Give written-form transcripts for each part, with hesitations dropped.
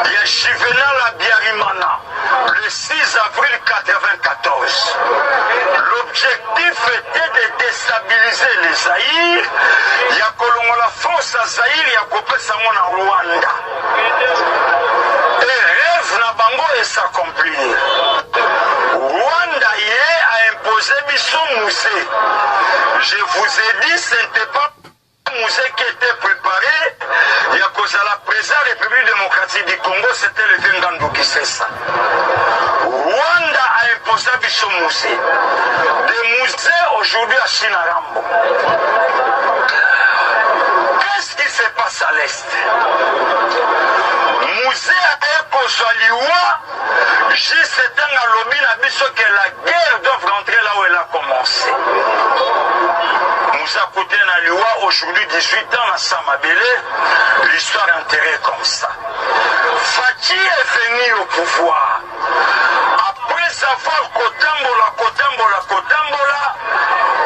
il y a Juvenal Abiyarimana, le 6 avril 1994. L'objectif était de déstabiliser les Zaïre. Il y a la force à Zaïre, il y a coupé ça en Rwanda. Et rêve na bango et s'accomplir. Rwanda a imposé son musée. Je vous ai dit, ce n'était pas un musée qui était préparé. Il y a cause à la présence de la République démocratique du Congo, c'était le Vengandu qui fait ça. Rwanda a imposé son musée. Des musées aujourd'hui à Chinarambo. Qu'est-ce qui se passe à l'Est? Musée à Ekosaliwa, juste un lobby n'a dit que la guerre doit rentrer là où elle a commencé. Nous a coûté à Liwa aujourd'hui 18 ans à Samabélé, l'histoire est enterrée comme ça. Fati est venu au pouvoir. Après avoir Kotambola,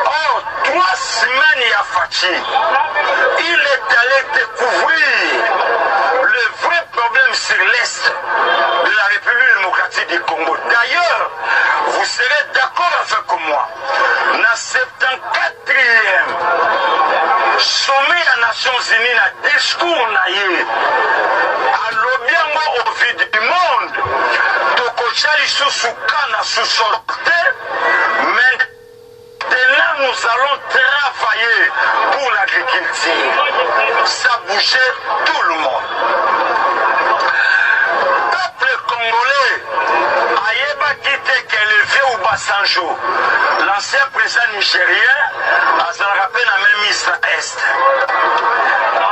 oh, 3 semaines il y a Fati. Il est allé découvrir le vrai problème sur l'Est de la République démocratique du Congo. D'ailleurs, vous serez d'accord avec moi. Dans 74e sommet des Nations Unies, dans discours naïe, à l'obiango au vide du monde, Tokochali Soussoukana sous-sorté, maintenant nous allons travailler pour l'agriculture. Ça bougeait tout le monde. Peuple congolais, Ayeba Kite Kelevé ou Bassanjo, l'ancien président nigérien, a rappelé la même mise à Est.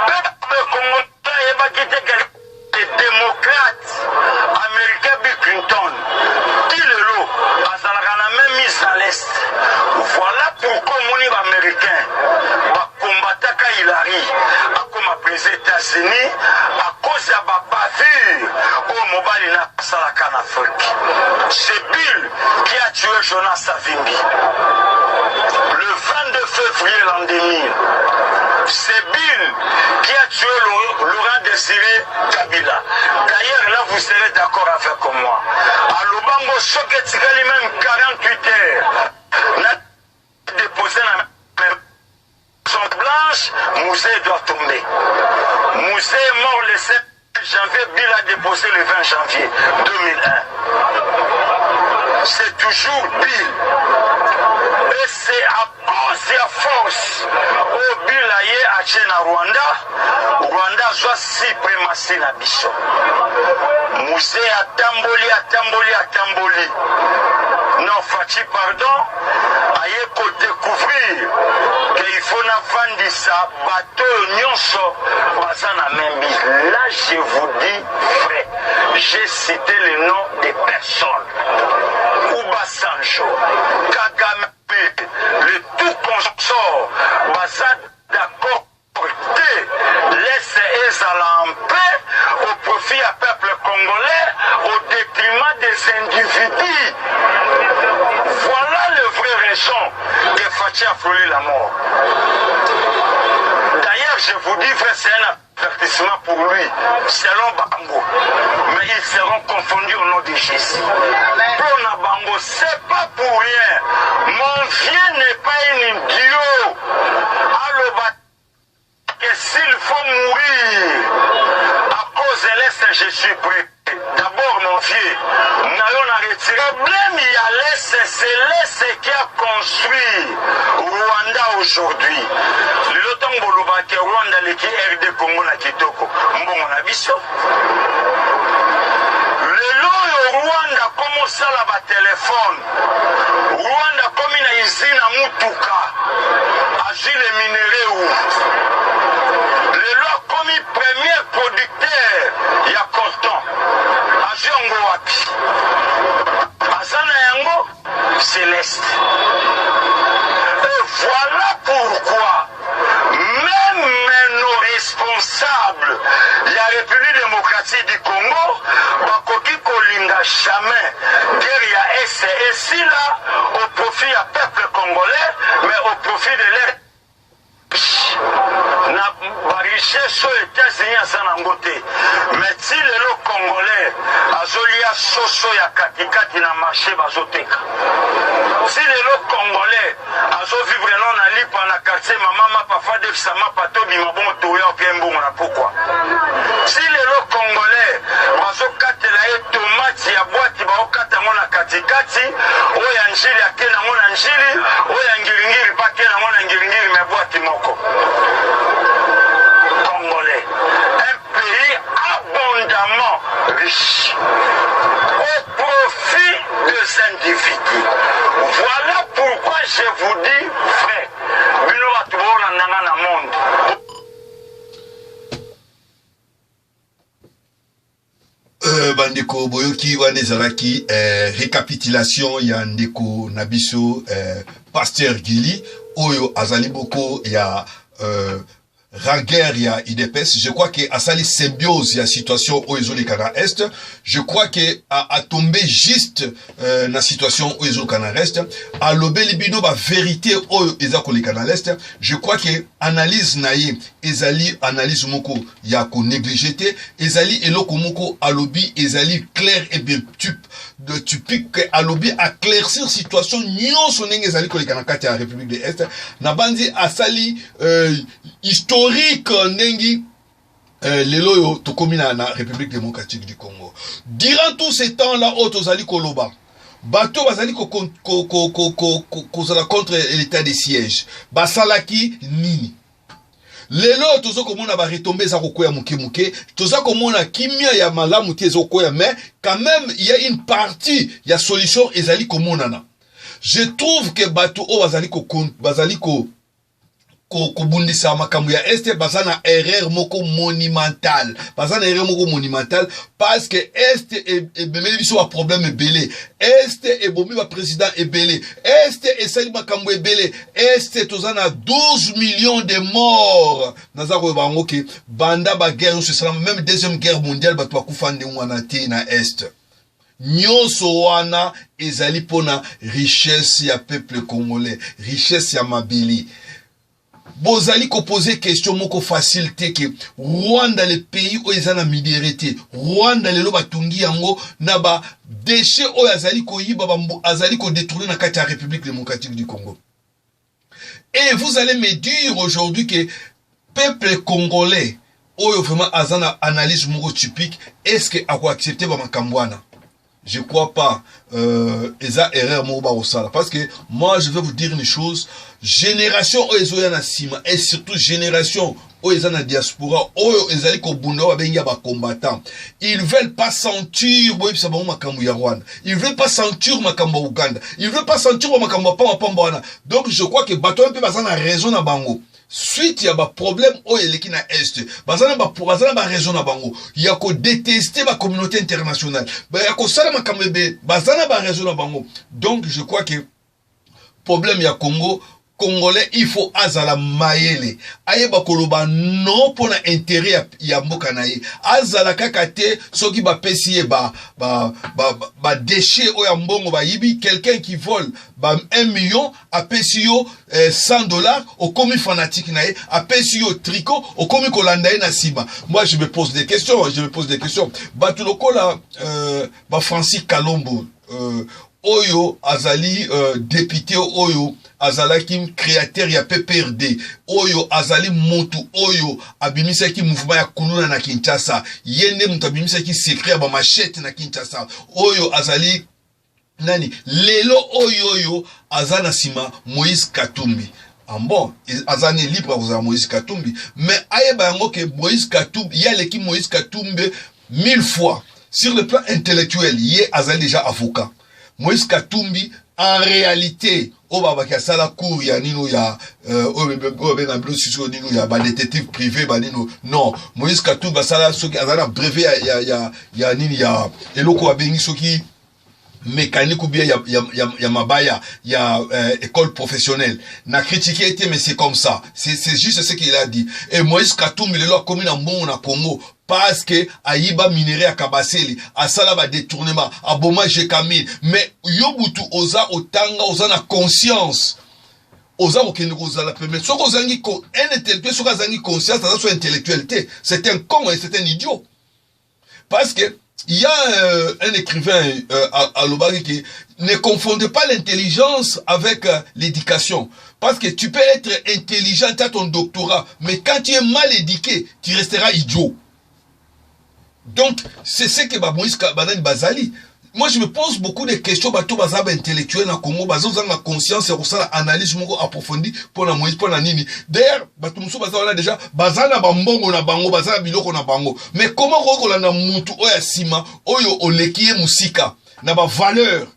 Peuple congolais, Ayeba Kite Kelevé, les démocrates américains Bill Clinton, Tilelo, a la même mise à l'Est. Voilà pourquoi mon américain va combattre Hillary comme président des États-Unis à cause de la bavure au mobile na Salaka en Afrique. C'est Bill qui a tué Jonas Savimbi le 22 février l'an 2000. C'est Bill qui a tué Laurent Désiré Kabila. D'ailleurs, là, vous serez d'accord avec moi. À Lubango, Soketikali, même 48 heures, déposé la maison blanche, Musée doit tomber. Musée est mort le 7 janvier, Bill a déposé le 20 janvier 2001. C'est toujours Bill. Et c'est à cause de la force au Bill a acheté na Rwanda soit suprématie na biso. Musée a tamboli. Non, Fati, pardon, aye ko découvrir qu'il faut na vendre sa bateau nyonso bazana membi. Là, je vous dis vrai, j'ai cité le nom des personnes. Ouba Sancho, Kagame, le tout consort, bazan d'accord, laisse Ezala en paix au profit à peuple congolais au détriment des individus. Voilà le vrai raison que Fati a frôlé la mort. D'ailleurs, je vous dis, frère, c'est un avertissement pour lui, selon Bango. Mais ils seront confondus au nom de Jésus. Pour Bango, c'est pas pour rien. Mon vieux n'est pas un idiot. Alors, que s'il faut mourir à cause de l'Est, je suis prêt. D'abord, mon vieux, nous allons retirer. Le problème, il y a l'Est, c'est l'Est qui a construit Rwanda aujourd'hui. Le temps que Rwanda, qui est RD Congo, na Kitoko, Mbongo na biso. Le long Rwanda, comme ça, là, téléphone. Rwanda, comme une usine à Mutuka, agit les minéraux où. Le lot, comme une premier producteur, il y a coton. Aziongo wapi. Azana yango, c'est l'Est. Et voilà pourquoi, même nos responsables, la République démocratique du Congo, bakoki kolinga jamais derrière SCSI là, au profit du peuple congolais, mais au profit de l'air. richesse aux États-Unis à Sanangote. Mais si le Congolais azolia soso ya katikati na marché bazoteka. Si le Congolais azo vivre non na lipa na quartier mama papa de sama patobi mabon toya piembo na pourquoi. Si le Congolais bazokatela e tomate ya boîte baokata ngona katikati oya njili akena ngona njili oya ngiringiri pakena ngona ngiringiri me boîte moko. Congolais, un pays abondamment riche au profit des individus. Voilà pourquoi je vous dis, frère, bino batu bona nanga na monde. Bandeko boyoki wane zalaki récapitulation ya ndeko nabiso Pasteur Gili oyo azali boko ya Raguerre ya IDPS. Je crois que asali symbiose ya situation au Ezoli-Kana Est. Je crois que a tombé juste na situation au Ezoli-Kana Est. A lobe libino ba vérité au Ezoli-Kana Est. Je crois que analyse naye ezali analyse moko ya ko négligé ezali eloko moko alobi ezali clair et bien typique que alobi a claircir situation nyonso ndenge ezali ko lekana kati ya République de l'Est na bandi asali historique nengi leloyo tokomi na République démocratique du Congo. Durant tous ces temps-là, otozali koloba bato bazali kozala contre l'état de siège basalaki nini lelo tozo komona ba retomber za kokoya muke toza komona kimia ya malamu te zokoya mais quand même il y a une partie ya solution ezali komonana. Je trouve que bato o bazali ko bundisa makambo ya este bazana erreur moko monumental parce que este et bemeli biso wa problème ebele este et bomi ba président ebele este et sali makambo ebele este tozana 12 millions de morts nazako bango ke banda ba guerre ce sera même deuxième guerre mondiale bato bakufande wana te na est nyonso wana ezali pona richesse ya peuple congolais, richesse ya mabeli. Bozali ko poser question moko facilité que Rwanda le pays où ils ont minorité Rwanda le loba tungi yango na ba déchets où azali ko yiba azali ko détourner na kati ya République démocratique du Congo. Et vous allez me dire aujourd'hui que peuple congolais oyo vraiment azana analyse moko typique est-ce que a ko accepter ba makambwana? Je crois pas. Eza erreur moko osala parce que moi je vais vous dire une chose, génération oyo na sima et surtout génération oyo na diaspora oyo ezali ko bunda ba benga ba combattants, ils veulent pas sentir boy sa ba makambo ya Rwanda, ils veulent pas sentir makambo Uganda, ils veulent pas sentir makambo pamba wana. Donc je crois que bato un peu bazana raison na bango suite ya ba problème o eleki na est bazana ba raison na bango ya ko détester ba communauté internationale ba ya ko sala makambo be bazana ba raison na bango. Donc je crois que problème ya Congo Congolais il faut azala mayele ayeba koloba non pour na intérêt ya mboka na ye azala kakate soki ba pesi ba déchet o ya mbongo ba yibi quelqu'un qui vole ba 1 million a pesi yo $100 au komi fanatique na ye a pesi yo tricot au komi kolanda na sima. Moi je me pose des questions batuloko la ba Francis Kalombo oyo azali député oyo azalaki créateur ya PPRD oyo azali motu oyo abimisaki mouvement ya kuluna na Kinshasa yende mutu abimisaki secret ya ba machette na Kinshasa oyo azali nani lelo oyo azana sima Moïse Katumbi. Bon, azani libre à Moïse Katumbi mais ayeba yango ke Moïse Katumbi ya leki Moïse Katumbi 1000 fois sur le plan intellectuel yé azali déjà avocat. Moïse Katumbi en réalité au baba kasala cour ya nino ya ba détective privé ba nino non Moïse Katumbi basala soki azana brevet ya nini ya eloko abengi soki mécanique ou bien ya mabaya ya école professionnelle na critiqué été mais c'est comme ça c'est juste ce qu'il a dit. Et Moïse Katumbi le commis na mbongo na Congo parce que ayiba minéré à Kabaseli asala ba détournement aboma Jekamil mais yobutu oza otanga oza na conscience oza okende kozala premier soki ozangi un intellectuel soki azangi conscience aza so intellectualité c'est un con et c'est un idiot parce que il y a un écrivain à Lobari qui ne confondez pas l'intelligence avec l'éducation. Parce que tu peux être intelligent, tu as ton doctorat, mais quand tu es mal éduqué, tu resteras idiot. Donc, c'est ce que Moïse Banani Bazali. Moi, je me pose beaucoup de questions, bateau bazaba intellectuel dans Congo, bazo zanga conscience, c'est pour ça l'analyse moko approfondie pour la Moïse, pour la Nini. D'ailleurs, bateau mousso bazala déjà, bazana bambongo na bango, bazana biloko na bango. Mais comment roko na mutu oya sima, oyo olekie musika, na ba valeur.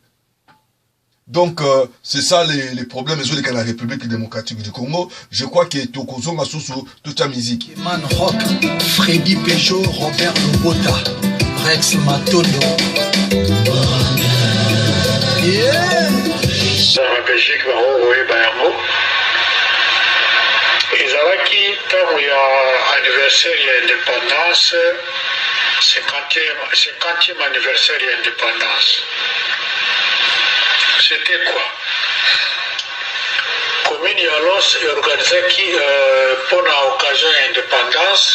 Donc, c'est ça les problèmes de la République démocratique du Congo. Je crois que Tokozo Masusu, toute la musique. Man Rock, Freddy Peugeot, Robert Lobota, Rex Matondo. Yeah! Dans la Belgique, il y a anniversaire de l'indépendance, 50e anniversaire de l'indépendance. C'était quoi? Commune Yalos est organisée pour l'occasion de l'indépendance.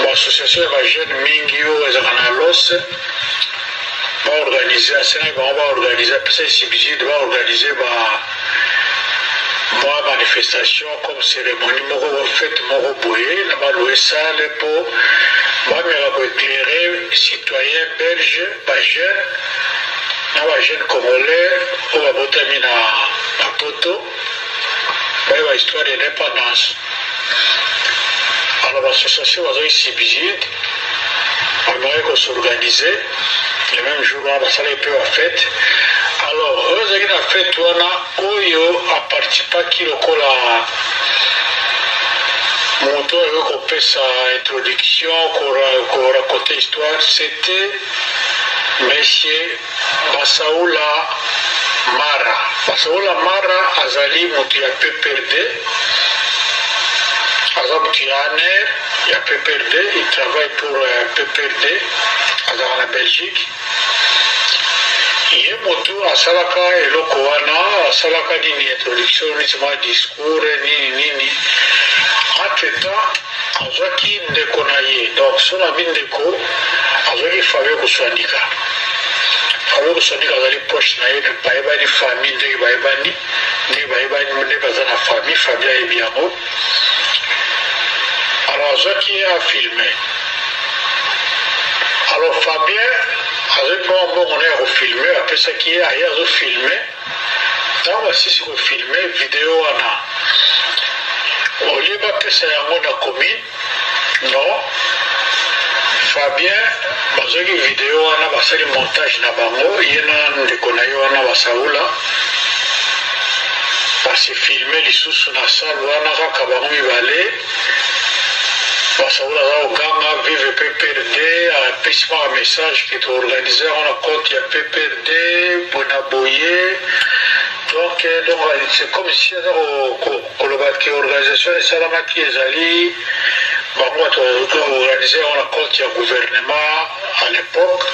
L'association de jeunes Mingio et Zanalos va organiser, va organiser une manifestation comme cérémonie, fête Moroboye, dans la salle pour éclairer les citoyens belges, les jeunes congolais, qui ont voté à Poto, pour l'histoire de l'indépendance. Alors l'association va subside, on va s'organiser, le même jour, on va faire la fête. Alors, heureusement que la fête, on a participé à qui le monto avec sa introduction, qu'on raconte l'histoire, c'était Monsieur Basaoula Mara. Basaoula Mara azali moto ya PPRD. Azam Kianer, il y a PPRD, il travaille pour PPRD, en Belgique. Il y a moto à Salaka et Lokoana, à Salaka d'une introduction, un discours, nini. Entre-temps, Azaki Ndekonaye, donc son ami Ndeko, Azaki Fabio Kouswanika. Fabio Kouswanika azali poche na ye, ne baïba ni famille, ne baïba ni bazana famille, Fabio Ebiamo. Alors, Azaki a filmé. Alors, Fabien, avec moi, on a filmé, après ça qui est ailleurs, on a filmé. Dans le site, on a filmé, vidéo, au lieu de ça, on a commis. Non. Fabien, dans une vidéo, on a fait le montage, il y a un déconnaille, on a Saoula. Parce que filmer les sous dans la salle, on a Kabarou Ivalé. Basaoula Gama vive PPRD, un message qui est organisé, on a compte, il y a PPRD, Bonaboye. Donc c'est comme si l'organisation de Salamaki et Zali, on a organisé, on a compte, il y a gouvernement à l'époque.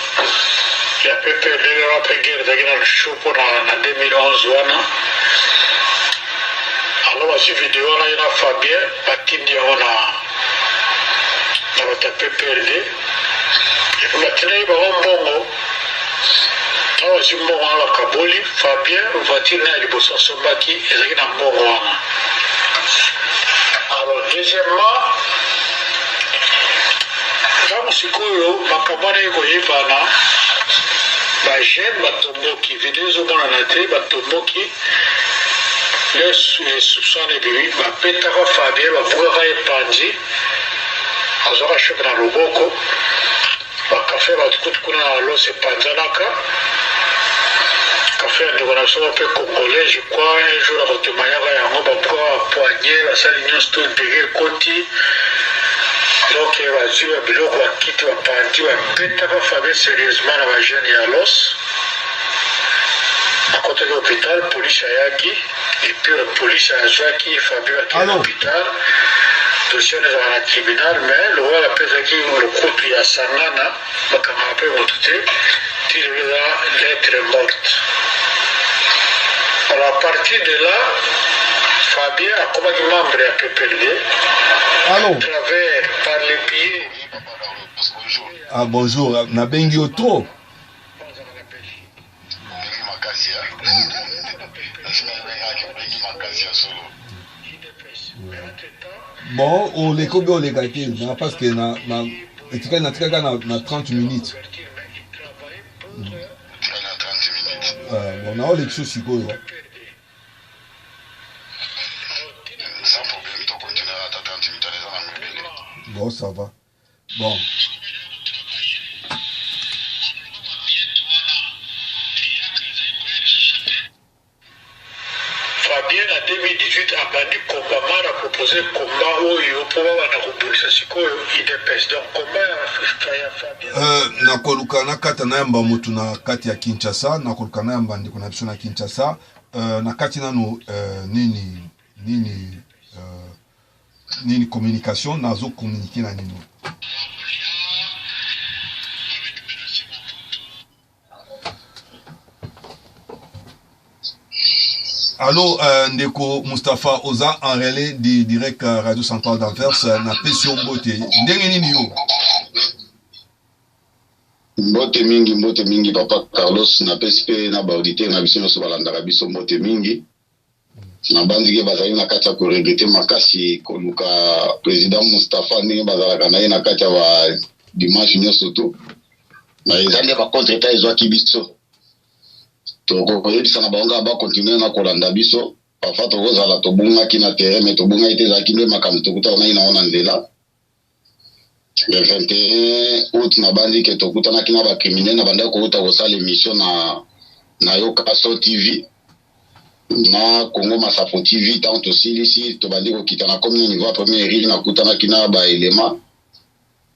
Il y a PPRD, on a fait guerre dans le show en 2011. Alors, dans cette vidéo, on a Fabien, Patindi, on a. On a tapé PPRD. Et puis maintenant, il va y avoir un bongo. On a dit bongo à la Kaboli, Fabien, voiture à l'Ibosan Sombaki, et il y a un bongo. Alors, deuxièmement, dans le Sikoyo, ma cabane est goyébana, ma gêne, ma tomboki, vidéo, on a été, ma tomboki, les soupçons de lui, ma pétara Fabien, ma bourra et pandi. Azora choc na loboko bakafe batukutu kuna lose panzanaka café ndeko na so pe congolais je crois un jour à Rotemayaka yango bakwa poignet la salle union store de koti donc bazwi biloko bakiti bapandi bapetaka Fabien sérieusement na bajene ya los akotaki hôpital police ayaki et puis la police azwaki Fabien akei na hôpital dossier dans le tribunal, mais le roi a pesé qui le couple y a Sangana, ma camarade monté, il a lettre morte. Alors à partir de là, Fabien a comme membre à PPRD. Allô? À travers par les pieds. Ah bonjour, Nabengi Otro. Bon, on les combien on les gâté, parce que na 30 minutes. Bon, on a les choses sur quoi. Sans problème, tu continueras à 30 minutes à les. Bon, ça va. Bon. Fabien en 2018 a banni combat, a proposé combat oyo pour na sikoyo IDPS. Donc combat ya Fabien. Na koluka na kata na yamba mutu na kati ya Kinshasa, na koluka na yamba ndiko na biso na Kinshasa, na kati nanu nini communication nazo communiquer na nini. Allô, Ndeko Mustafa Oza en relais du direct Radio Centrale d'Anvers na Pession Mbote. Ndenge nini yo? Mbote mingi papa Carlos na PSP na ba auditeur na biso so balanda biso mbote mingi. Na banzike bazali na kati ya ko regretter makasi koluka président Mustafa ndenge bazalaka na ye na kati ya wa dimanche nyonso to. Na ezali ba contre état ezwaki biso. Toko koyebisa na bango ba continuer na kolanda biso parfois tokozala tobungaki na terrain mais tobunga ite ezalaki nde makambo tokuta na ona nzela. Le 21 août na bandi ke tokutanaki na bacriminel na banda kouta kosala émission na yo Kaso TV na Congo Masafo TV tant tosilisi tobandi kokita na comme niveau à première rille na kutanaki na ba élément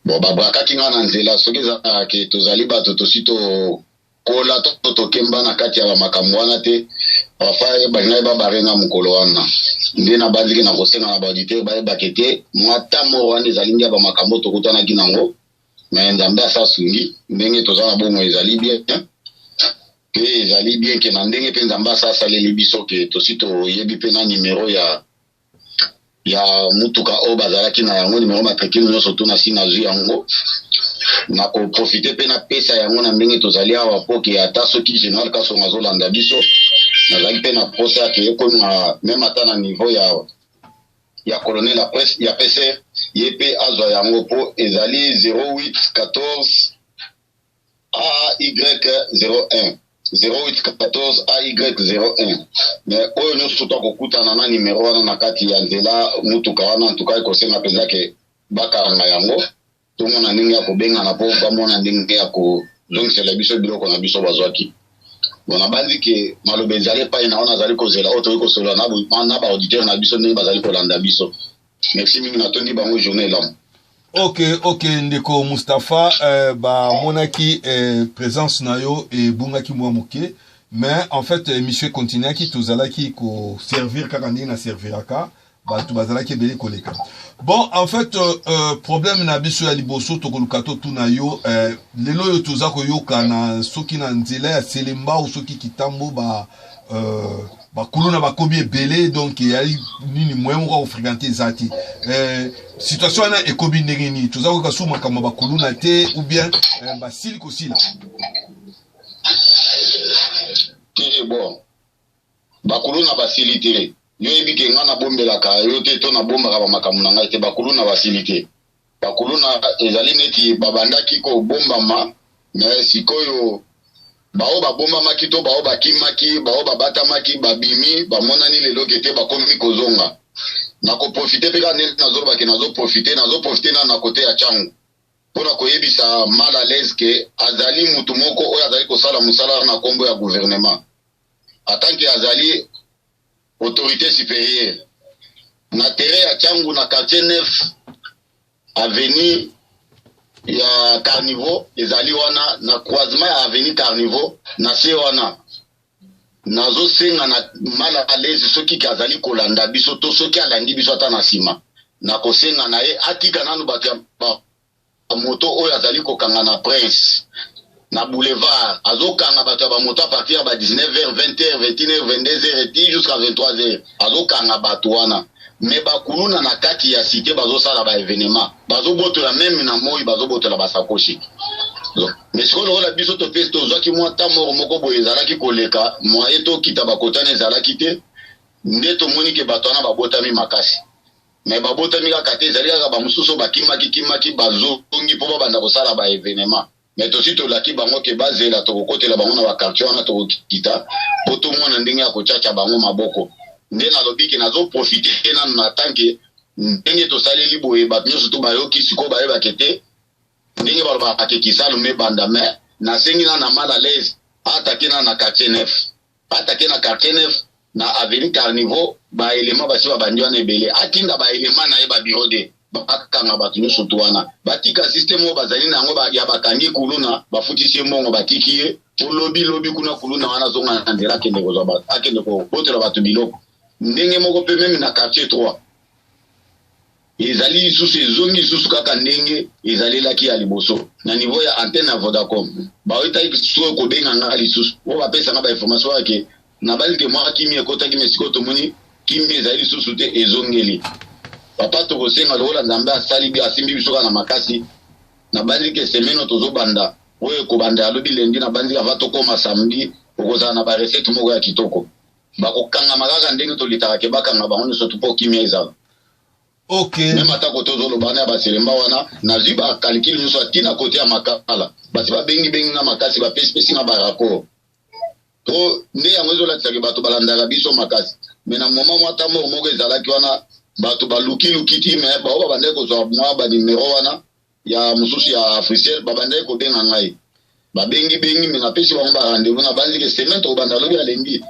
bon babrakaki nga na nzela soki ezalaka ke tozali bato tosito kola tokemba na kati ya makambo wana te parfois balingai babarenga mokolo wana nde na bandiki na kosenga na baauditeur bayebake te mwata moko wana ezali ndia bamakambo tokutanaki nango me nzambe asasungi ndenge toza na bongo ezali bien pe ezali bien ke na ndenge mpe nzambe asaleli biso ke tosi toyebi mpe na nimero ya mutuka oyo bazalaki na yango nimero matricule nyonso to na si nazwi yango na koprofite mpe na pesa yango na ndenge tozali awa po ke ata soki général Kasongo azolanda biso nazali mpe na posa yake ekomi na meme ata na niveau ya colonel ya PCR ye mpe azwa yango po ezali 0814 AY01 0814 AY01 mais oyo nyonso tokokutana na nimero wana na kati ya nzela mutuka wana ntuka ekosenga mpenza ke bakaranga yango tomona ndenge ya kobengana po bamona ndenge ya kozongisela biso biloko na biso bazwaki bon nabandi ke maloba ezali epai na wana azali kozela oyo toyi kosolola na baauditeur na biso ndenge bazali kolanda biso merci mingi natondi bango journée elamu. Ok, Ndeko Mustafa, monaki présence na yo et bungaki mwa moke, mais en fait monsieur continue qui tozalaki ko servir kaka ndenge na serviraka, tu bazalaki beli koleka. Bon, en fait problème na biso ya liboso tokolukato tuna yo lelo yo tozako yoka na soki na nzela ya Selemba ou soki kitambo bakuluna bakomi ebele donc yali nini moyen moko fréquenter zati situation wana ekomi ndenge nini tozako kasu makambo bakuluna te ou bien basili kosila te bon bakuluna basili te yo yebi ke nga na bombelaka yo te to na bombaka bamakambo na ngai te bakuluna basili te bakuluna ezali neti babandaki kobombama mais sikoyo bao babombamaki to bao bakimaki bao babatamaki babimi bamonani lelo ke te bakomi kozonga na koprofite mpe kaka ndenge nazolobaki nazoprofite na kote ya Tchangu mpona koyebisa mal à l'aise ke azali mutu moko oyo azali kosala mosala na nkombo ya gouvernement atanke azali autorité supérieure na terrain ya Tchangu na quartier 9 avenue ya Carnivore ezali wana na croisement ya avenue Carnivore na se wana nazo senga na mal à l'aise soki kazali kolanda biso to soki alandi biso ata na sima na kosenga na ye atika nanu bato ya moto oyo azali kokanga na prince na boulevard azokanga bato ba moto à partir de 19h 20h 21h 22h et jusqu'à 23h azokanga bato wana mais bakuluna na kati ya cité bazosala ba événement bazobotola même na moi bazobotola ba sakoshi mais ce qu'on a biso to peste ozaki mwa tamoro moko boye ezalaki koleka moi eto kita bakotana ezalaki te ndeto moni ke bato wana babotami makasi mais babotami kaka te ezali kaka bamosusu bakimaki bazongi mpo babanda kosala ba événement mais tosi tolaki bango ke bazela tokokotela bango na bakartier wana tokokita po tomona ndenge ya kochacha bango maboko nde nalobi ke nazoprofite nanu na tanke ndenge tosaleli boye bato nyonso to bayoki sikoyo bayebake te ndenge balobaka kisalo me banda me nasengi na mal à l'aise atake na quartier neuf atake na quartier neuf na avenue Carnivore ba élément basi babandi wana ebele atinda ba élément na ye ba bureau de bakanga bato nyonso to wana batika système oyo bazali nango ya bakangi kuluna bafutisi mbongo batiki ye lobi kuna kuluna wana zonga na nzela akende kozwa bato akende kobotela bato biloko ndenge moko pe même na quartier 3 ezali lisusu ezongi lisusu kaka ndenge ezalelaki ya liboso na niveau ya antenne ya Vodacom baoyitaki soki kobenga nga lisusu oyo bapesanga bainformation yake na bali ke mwa kimi ekotaki mesiko tomoni kimi ezali lisusu te ezongeli papa tokosenga lokola nzambe asali bi asimbi biso kaka na makasi na bali ke semeno tozobanda oyo ekobanda alobi lendi na bandi ava tokoma samedi okozala na barecette moko ya kitoko bakokangama kaka ndenge tolitaka ke bakanga bango nyonso tu mpo kimi ezala ok même atako tozoloba na ya baselemba wana nazwi bakalikili nyonso atina kote ya makala basi babengi na makasi bapesipesi na baraccord to nde yango ezolatisa bato balandaka biso makasi me na moma mwa tamoro moko ezalaki wana bato baluki ti me bao babandaki kozwa mwa banimero wana ya mosusu ya africiel babandaki kobenga ngai babengi me napesi bango barandevous na banzike semaine tokobanda lobi alendi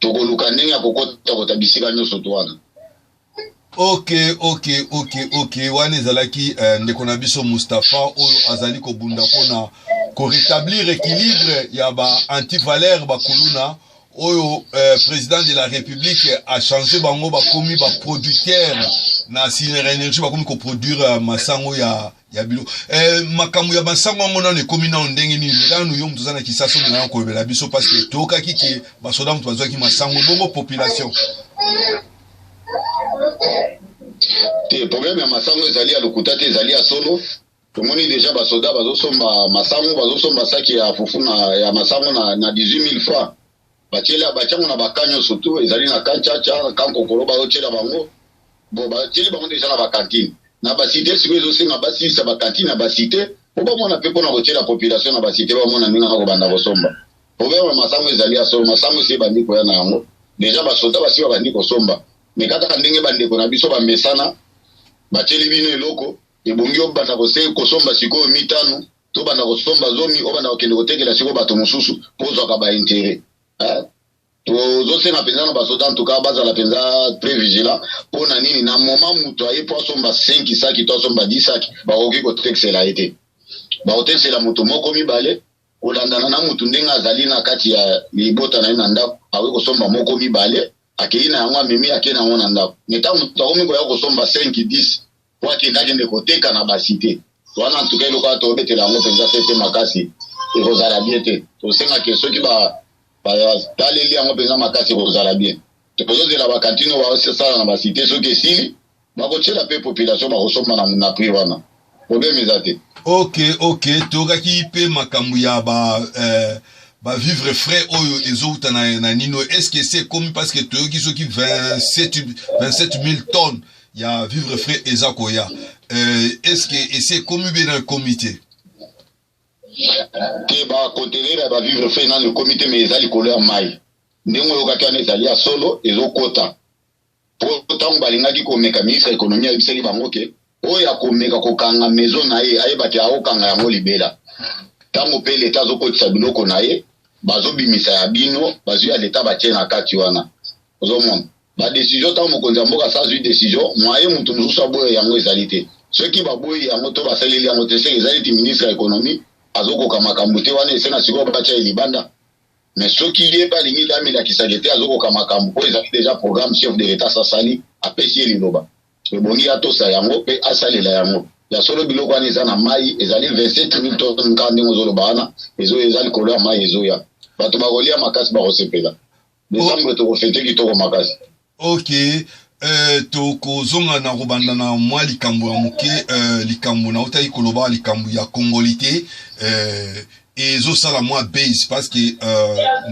tokoluka ndenge ya kokota kota bisika nyonso to wana ok wana ezalaki ndeko na biso Mustapha oyo azali kobunda mpona korétablir équilibre ya ba antivaleur bakuluna oyo président de la république a changé bango bakomi ba producteur na Sinera Energie bakomi ko produire masango ya bilo makambo ya masango ngo na ekomi na ndenge nini ngano yo mtu zana kisaso na ko bela biso parce que toka kiki basoda mtu bazwa ki masango bongo population te problème ya masango ezali ya lokuta te ezali ya solo tomoni déjà basoda bazosomba masango bazosomba saki ya fufu ya masango na 18000 francs batiela bachango na bakanyo surtout ezali na kanchacha kankokolo baochela bango bo batieli bango déjà na bakantine na basite siko ezosenga basisa bakantine na basite po bamona pe mpona kochela population na basite bamona ndenge nakobanda kosomba problème ya masango ezali ya solo masango esi ebandi koya na yango déjà basoda basi babandi kosomba mais kaka ndenge bandeko na biso bamesana batieli bino eloko ebongi obanda kosomba sikoyo 5 to banda kosomba zomi obanda kokende kotekela sikoyo bato mosusu mpo ozwaka baintere tozosenga mpenza na basoda antuka bazala mpenza très vigilant mpo na nini na moma moto aye mpo asomba 5 saki to asomba 10 saki bakoki kotekisela ye te bakotekisela moto moko mibale kolandana na motu ndenge azali na kati ya libota na ye na ndako akoki kosomba moko mibale akei na yango amemi akei na yango na ndako neta moto akomi koya kosomba 5 10 po akende akende koteka na basite wana antuka eloko ato obetela yango mpenza te makasi ekozala bien te tosengaki soki bataleli yango mpenza makasi ekozala bien tozozela bakantine oyo baosala na basite soki esili bakotiela mpe population bakosomba na prix wana problème eza te ok tokaki mpe makambo ya ba vivre frais oyo ezouta na nino est-ce que c'est comme parce que toyoki soki 27 000 tonnes ya vivre frais eza koya est-ce que c'est comme bien dans le comité te bakontenere ya bavivre frais na le comité mais eza likolo ya mai ndenge oyokaki wana ezali ya solo ezokota po ntango balingaki komeka ministre ya économie ayebisaki bango ke oyo akomeka kokanga maison na ye ayebaki akokanga yango libela ntango mpe leta azokotisa biloko na ye bazobimisa ya bino bazwi ya leta batie na kati wana ozomona badesizio ntango mokonzi ya mboka asazwi desizio mwaye motu mosusu aboya yango ezali te soki baboyi yango to basaleli yango te seke ezali ti ministre ya économie azokoka makambo te wana ese na sikoyo batia libanda mais soki ye mpe alingi damilakisaki te azokoka makambo po ezali déjà programme chef de l'état sasali apesi ye liloba ebongi atosa yango mpe asalela yango ya solo biloko wana eza na mai ezali 27000 tonnes nka ndenge ozoloba wana ezali kolo ya mai ezoya bato bakolia makasi bakosepela desambre tokofete kitoko makasi. Ok, tokozonga na kobanda na mwa likambo ya moke likambo na otali koloba likambo ya kongolité ezosala mwa base parce que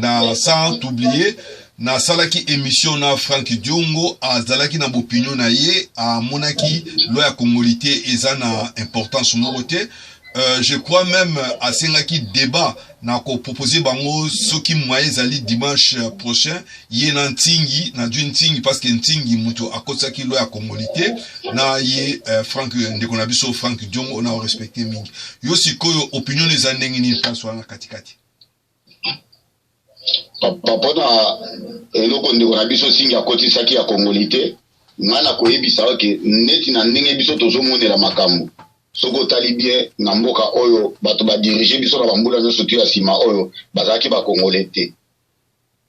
na sans oublier na salaki émission na Frank Diongo azalaki na opinion na ye amonaki lo ya kongolité eza na importance moko te. Je crois même à sengaki débat na ko proposer bango soki moyen zali dimanche prochain ye na ntingi na du ntingi parce que ntingi muto akosaki lo ya kongolité na ye Frank ndeko na biso Frank Diongo na respecter mingi yo sikoyo opinion les ndenge ni paswa na katikati papa na eloko ndeko na biso singi akotisaki ya kongolité ngana koyebisa ke neti na ndenge biso tozomonela makambo soko tali bien na mboka oyo bato ba diriger biso na bambula nyonso tu ya sima oyo bazalaki ba congolais te.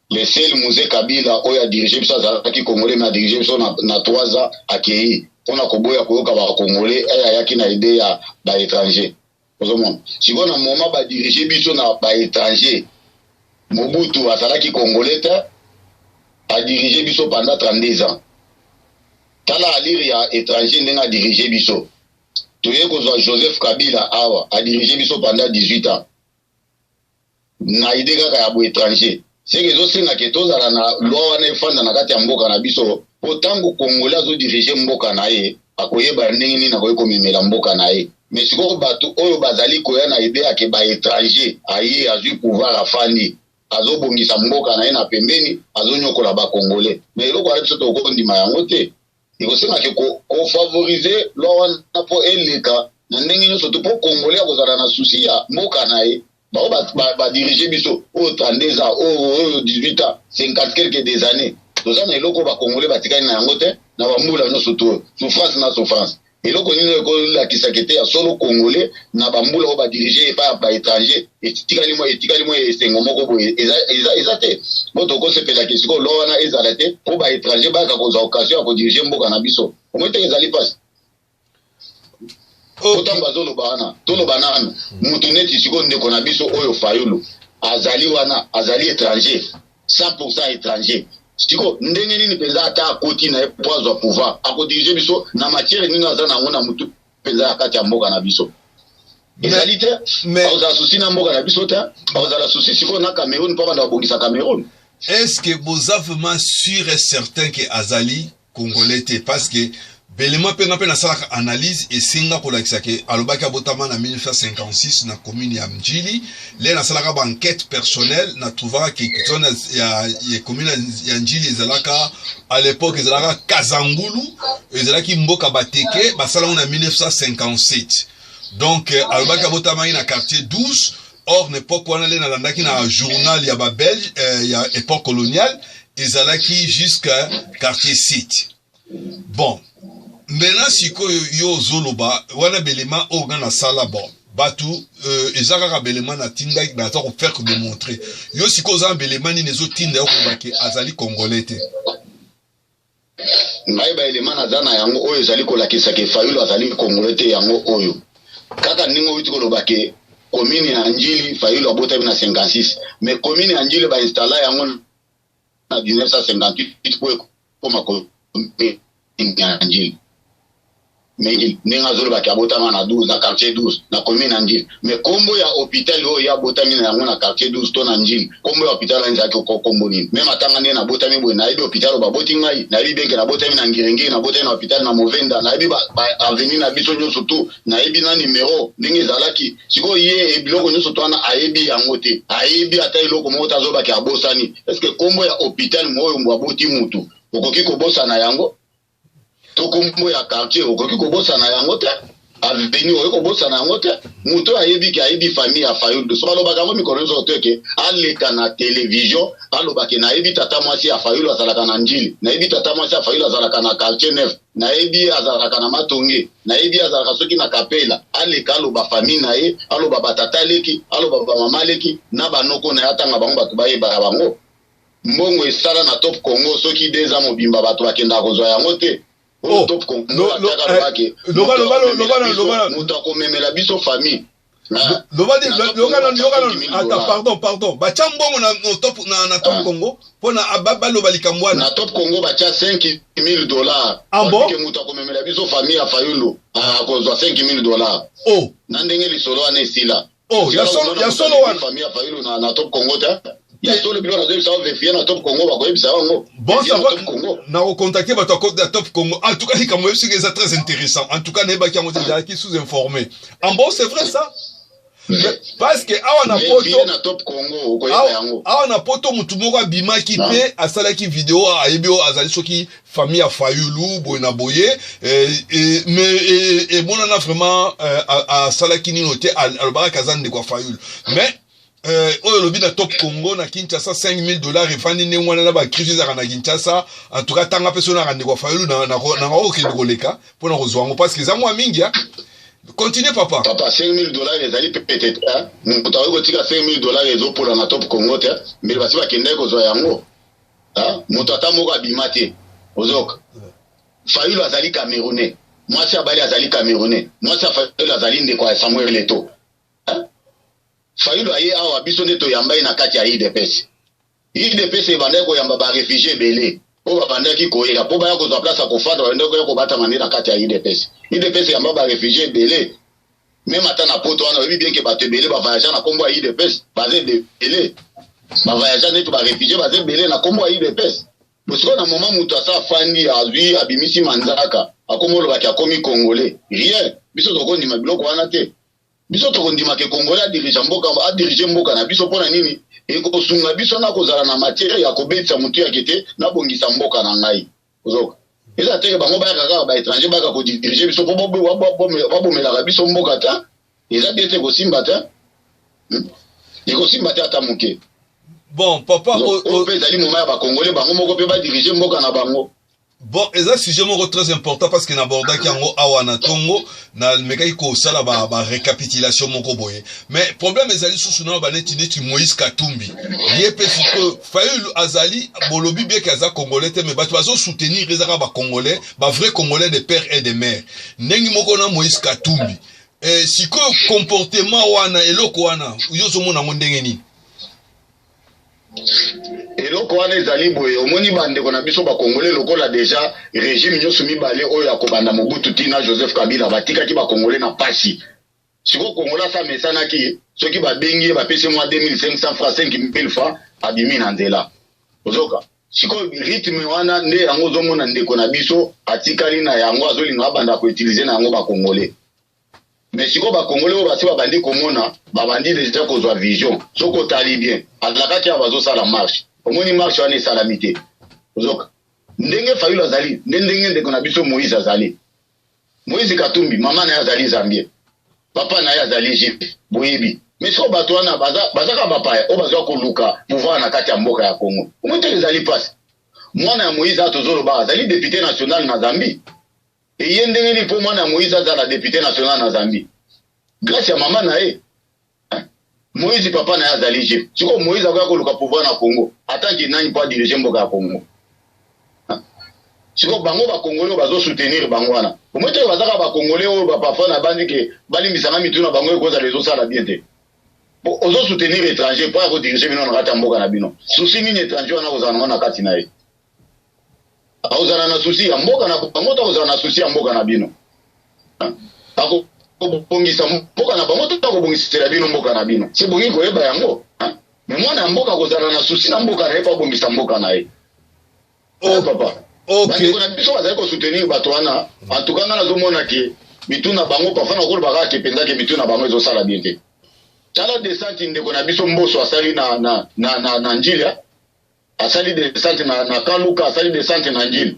Le seul Mzee Kabila oyo a diriger biso azalaki congolais mais a diriger biso na 3 ans akei pona koboya koyoka ba congolais ayaki na idée ya ba étranger. Ozomona siko na moment ba diriger biso na ba étranger Mobutu azalaki congolais te a diriger biso pendant 32 ans. Tala aliri ya étranger ndenga a diriger biso. Toye kozwa Joseph Kabila awa a dirigé biso pendant 18 ans. Na ide kaka ya bo étranger. Seke ezosenga ke tozala na loi wana efanda na kati ya mboka na biso po tango Congolais azo dirige mboka na ye akoyeba ndenge nini akoki komemela mboka na ye. Mais sikoyo bato oyo bazali koya na ide yake ba étranger aye azwi pouvoir afandi azobongisa mboka na ye na pembeni azonyokola ba Congolais. Mais eloko wana biso tokondima yango te. Il faut qu'on favorise l'on pour eleka na ndenge nyonso to po Congolais kozala na souci ya mboka na ye ba diriger biso au 32 ans au 18 ans 50 quelques des années toza na eloko ba Congolais batikani na yango te na bambula nyonso to souffrance na souffrance eloko nini ko la kisakete ya solo Congolais na bambula ba diriger pa étranger etikali mo esengo moko boye ezate moto ko sepela kisiko lo wana ezalate ko ba étranger ba ka koza occasion ya ko diriger mboka na biso omote ezali passe otamba zolo bana tolo banana mutu neti siko ndeko na biso oyo Fayulu azali wana azali étranger 100% étranger siko ndenge nini penza ata akoti na poids wa pouvoir akodirige biso na matière nini aza nango na mutu penza akati ya mboka na biso ezali te ozala souci na mboka na biso te ozala souci siko na Cameroun mpo banda babongisa Cameroun. Est-ce que vous êtes vraiment sûr et certain que azali congolais te parce que belema pe na salaka analyse et singa ko lakisa ke alobaki abotama na 1956 na commune ya Mjili le na salaka ba enquête personnelle na trouvera que zone ya commune ya Mjili ezalaka à l'époque ezalaka Kazangulu ezalaki mboka bateke basala na 1957 donc alobaki abotama na quartier 12 or n'époque wana le na landaki na journal ya ba belge ya époque coloniale ezalaki jusqu'à quartier 7. Bon maintenant sikoyo yo zoloba wana belema organa sala bon batu ezaka belema na tinda na to faire que démontrer yo sikoyo za belema ni nezo tinda ko baki azali congolais te ngai ba elema na zana yango oyo ezali ko lakisa ke Fayulu azali congolais te yango oyo kaka ningo witi ko lobake commune ya Njili Fayulu abota na 56 mais commune ya Njili ba installa yango na 1958 pour ma commune ya Njili mais nenga zolo ba kabotama na 12 na quartier 12 na commune na Njili mais kombo ya hôpital o ya botami na yango na quartier 12 to na Njili kombo ya hôpital anza ko kombo nini même atanga ne na botami bo na ibi hôpital ba boti ngai na ibi benke na botami na Ngirengi na botami na hôpital na Movenda na ibi ba avenue na biso nyonso to na ibi na numéro ndenge zalaki siko ye e biloko nyonso to na ayebi yango te ayebi ata iloko mo tazo ba ka bosani est-ce que kombo ya hôpital mo yo mwa boti mutu okoki ko bosana yango to kombo ya quartier okoki ko bosana yango te avenue okoki ko bosana yango te mutu ayebi ki ayebi famille ya Fayulu so balo bakango mikolo zo teke aleka na télévision aloba ke na yebi tata mwasi ya Fayulu azalaka na Njili na yebi tata mwasi ya Fayulu azalaka na quartier 9 na yebi azalaka na Matonge na yebi azalaka soki na Kapela aleka aloba famille na ye aloba batata leki aloba ba mama leki na banoko na yatanga bango batu bayeba bango mbongo esala na Top Congo soki 2 ans mobimba batu bakenda kozwa yango te au top Congo muta ko memela biso famille pardon bacha mbongo na top Congo pona ababa lo balikambwana na top Congo bacha $5,000 ambo ke muta ko memela biso famille a Fayulu a kozwa $5,000 oh na ndenge lisolo ane sila oh ya solo wana famille a Fayulu na top Congo ta ya solo bilo na zebi sa vérifier na top Congo ba ko ebisa wango bon ça va na recontacter ba to de top Congo en tout cas il comme c'est très intéressant en tout cas neba ki déjà qui sous informé en bon c'est vrai ça parce que awa na poto na top Congo ko yeba yango awa na poto mutu moko abima ki pe asala ki vidéo ayebio azali soki famille a Fayulu boyna boye mais bon on a vraiment asala ki ni noté albara kazande kwa Fayulu mais oyo lobi na top Congo na Kinshasa $5,000 efandi ne mwana na ba crise za na Kinshasa en tout cas tanga pesona rande kwa Fayulu na oke ngoleka pona kozwango parce que za mwa mingi ya continue papa $5,000 ezali peut-être mutu ayo kotika $5,000 ezopola na top Congo te mais basi bakende kozwa yango mutu ata moko abima te ozoka Fayulu azali Camerounais mwasi abali azali Camerounais mwasi Fayulu azali ndeko ya Samuel Leto Fayulu aye awa biso nde toyamba na kati ya IDPS ebandaki koyamba ba réfugié belé po babandaki koyela po baya kozwa place ya kofanda babandaki koya kobata mande na kati ya IDPS yamba ba réfugié belé même ata na poto wana oyebi bien ke bato ebele bavoyage na kombo ya IDPS baze belé bavoyage neti ba réfugié baze belé na kombo ya IDPS bosiko na moment mutu asa afandi azwi abimisi manzaka akomolobaki akomi congolais rien biso tokondima biloko wana te biso tokondima ke Congolais adirige mboka na biso pona nini ekosunga biso na kozala na matière ya kobetisa mutu ya kete na bongisa mboka na ngai ozoka eza teke bango bayaka kaka ba étranger baka kodirige biso po babomelaka biso mboka ta eza bien te kosimba te ekosimba te ata moke bon papa mpe ezali moma ya bakongolais bango moko mpe badirige mboka na bango. Bon, et ça sujet moko très important parce que n'aborda ki yango awa na tongo na mekaki ko sala ba récapitulation moko boye. Mais problème ezali sous na ba neti Moïse Katumbi. Yepé que Fayulu azali bolobi bien kaza congolais te mais ba bazo soutenir ezaka ba congolais, ba vrai congolais de père et de mère. Nengi moko na Moïse Katumbi. Si que comportement wana eloko wana yozo mona ndenge ni. Eloko wana ezali boye omoni bandeko na biso bakongolais lokola déjà régime nyonso mibale oyo akobanda Mobutu tina Joseph Kabila batikaki bakongolais na pasi siko kongola sa mesanaki soki babengi bapesi mwa 2500 francs 5000 francs abimi na nzela ozoka siko rythme wana nde yango ozomona ndeko na biso atikali na yango azolinga banda ko utiliser na yango bakongolais. Mais si vous avez babandi déjà kozwa vision, soko tali bien, alaka ki abazo sala marche. Omoni marche wana salamité. Ozoka. Ndenge Fayulu azali, ndenge ndeko na biso Moïse azali. Moïse Katumbi, mama na azali Zambie. Papa na azali Juif, boyebi. Mais so bato wana bazaka bapaya, o bazwa koluka pouvoir na kati ya mboka ya Congo. Omonte ezali passe. Mwana ya Moïse atozolo ba azali député national na Zambie. Et yendenge ni po mwana Moïse azala député national na Zambie. Grâce à maman nae. Moïse papa na azali Juif. Siko Moïse akoya koluka pouvoir na Congo. Attends qu'il n'aille pas diriger mboka ya Congo. Siko bango ba Congolais bazo soutenir bango wana. Omote bazaka ba Congolais o ba papa na bandi ke bali misanga mituna bango ekoza lezo sala bien te. Ozo soutenir étranger pour ko diriger bino na kati mboka na bino. Souci ni étranger wana kozana na kati nae. Auzana na souci ya mboka na bango ta ozana na souci ya mboka na bino. Ako bongisa mboka na bango ta ko bongisa bino mboka na bino. Se bongi ko yeba yango. Mais mwana mboka kozana na souci na mboka na ye pa bongisa mboka na ye. Oh papa. Okay. Bana biso bazali ko soutenir bato wana. En tout cas na zomona ki bituna bango pa fana ko baka ke pendake bituna bango ezo sala bien te. Tala descente ndeko na biso mboso asali na njila. Asali descente na Kaluka, asali descente na njili.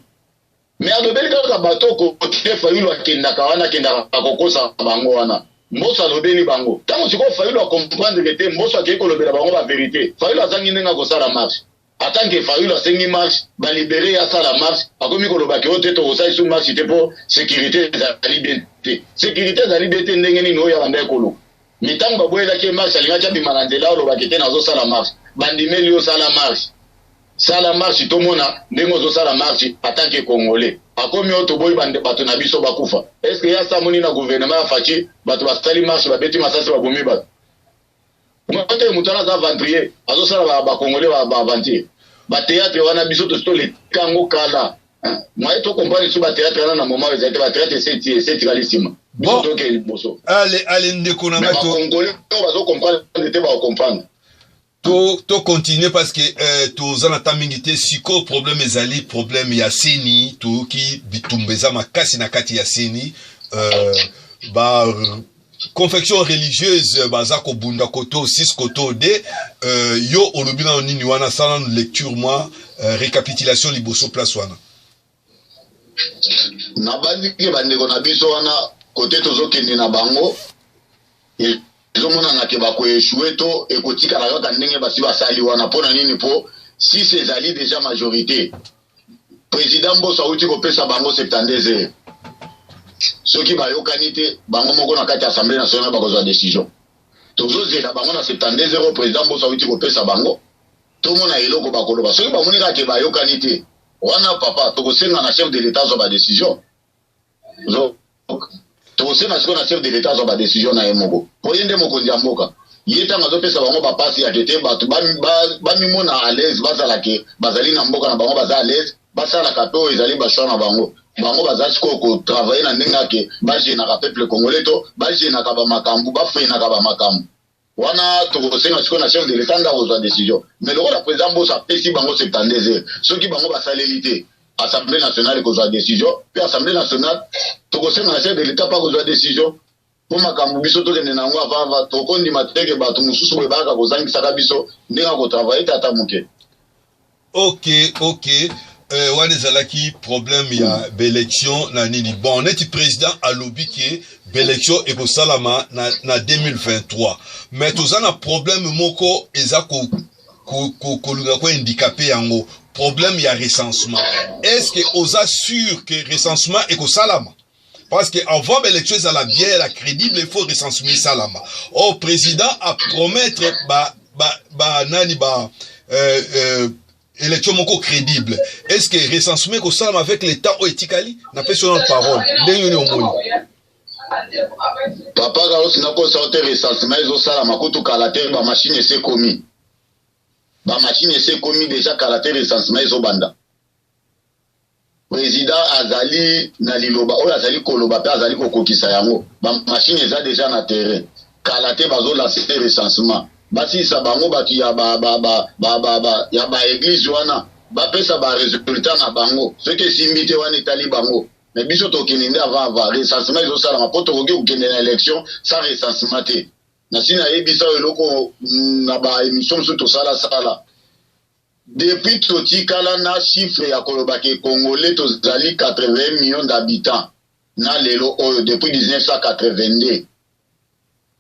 Mais alobeli kaka bato ko te Fayulu akenda kawana kenda kokosa bango wana. Mboso alobeli bango. Tango siko Fayulu comprendre que te mboso akeko lobela bango la vérité. Fayulu azangi ndenga ko sala marche. Attends que Fayulu asengi marche, ba libérer ya sala marche. Akomi ko lobaki ote to osali sous marche te po sécurité za liberté. Sécurité za liberté ndenge ni no ya banda ekolo. Mitango baboyela ke marche alinga cha bimana ndela lobaki te nazo sala marche. Bandimeli yo sala marche. Sala marche tomona ndengo zo sala marche attaque congolais. bakomi oto boy bande bato na biso bakufa. Est-ce que ya samoni na gouvernement fachi bato basali marche babeti masasi babomi bato. Mwante mutana za ventrier azo sala ba congolais ba avantier. Ba théâtre wana biso to sto le kango kala. Moi to comprendre sur ba théâtre na moment ils étaient ba théâtre c'est tiralissime. Bon. Allez ndeko na ngato. Congolais to bazo comprendre était ba comprendre. To continuer parce que tozana tamingite siko problème ezali problème ya seni to ki bitumbeza makasi na kati ya seni ba confection religieuse baza ko bunda koto 6 koto de yo olobi na nini wana sana lecture moi récapitulation liboso place wana na bandi ke bandeko na biso wana kote tozokende na bango ezomona na ke bakoéchoué to ekotikala kaka ndenge basi basali wana mpona nini po si ezali déjà majorité président Mbosa auti kopesa bango 72 heures soki bayokani te bango moko na kati ya assemblée nationale bakozwa décision tozozela bango na 72 heures président Mbosa auti kopesa bango tomona eloko bakoloba soki bamoni kaka ke bayokani te wana papa tokosenga na chef de l'état azwa badécision tokosenga sikoyo na chef de l'état azwa badécision na ye moko po ye nde mokonzi ya mboka ye ntango azopesa bango bapasi ya tete bato bamimona à l'aise bazala ke bazali na mboka na bango baza à l'aise basalaka mpe oyo ezali bashwa na bango bango baza sikoyo kotravaille na ndenge ake bagenaka peuple congolais to bagenaka bamakambo bafenaka bamakambo wana tokosenga sikoyo na chef de l'état nda kozwa décision mais lokola président Mbosa apesi bango 72 heures soki bango basaleli te assemblée nationale ekozwa décision mpe assemblée nationale tokosenga na chef de l'état mpa kozwa décision po makambo biso tokende nango avava tokondima teke bato mosusu boye bayaka kozangisaka biso ndenge kotravaille te ata moke. ok wana ezalaki problème ya baélection na nini bon neti président alobi ke baélection ekosalama na 2023 mais toza na problème moko eza kolinga kohandicapé yango problème ya recensement. Est-ce que oza sûr que recensement ekosalama? Parce que avant l'élection ezala bien la crédible il faut recenser salama. Au président a promettre élection moko crédible. Est-ce que recensement ko salama avec l'état o etikali na personne parole ndenge ni omoni papa Carlos na ko sortir recensement ezo salama kutu kala te ba machine c'est commis ba machine c'est commis déjà kala te recensement ezo banda président azali na liloba oyo azali koloba pe azali kokokisa yango ba machine eza déjà na terrain kala te bazo lancer recensement basi sa bango baki ya ya ba église wana bapesa ba résultat na bango ce que simbité wana itali bango mais biso tokende avant recensement ezo sala mapoto koki kokende na élection sans recensement te na sina yebisa eloko na ba émission so to sala depuis totikala na chiffre ya koloba ke congolais tozali 80 millions d'habitants na lelo oyo depuis 1982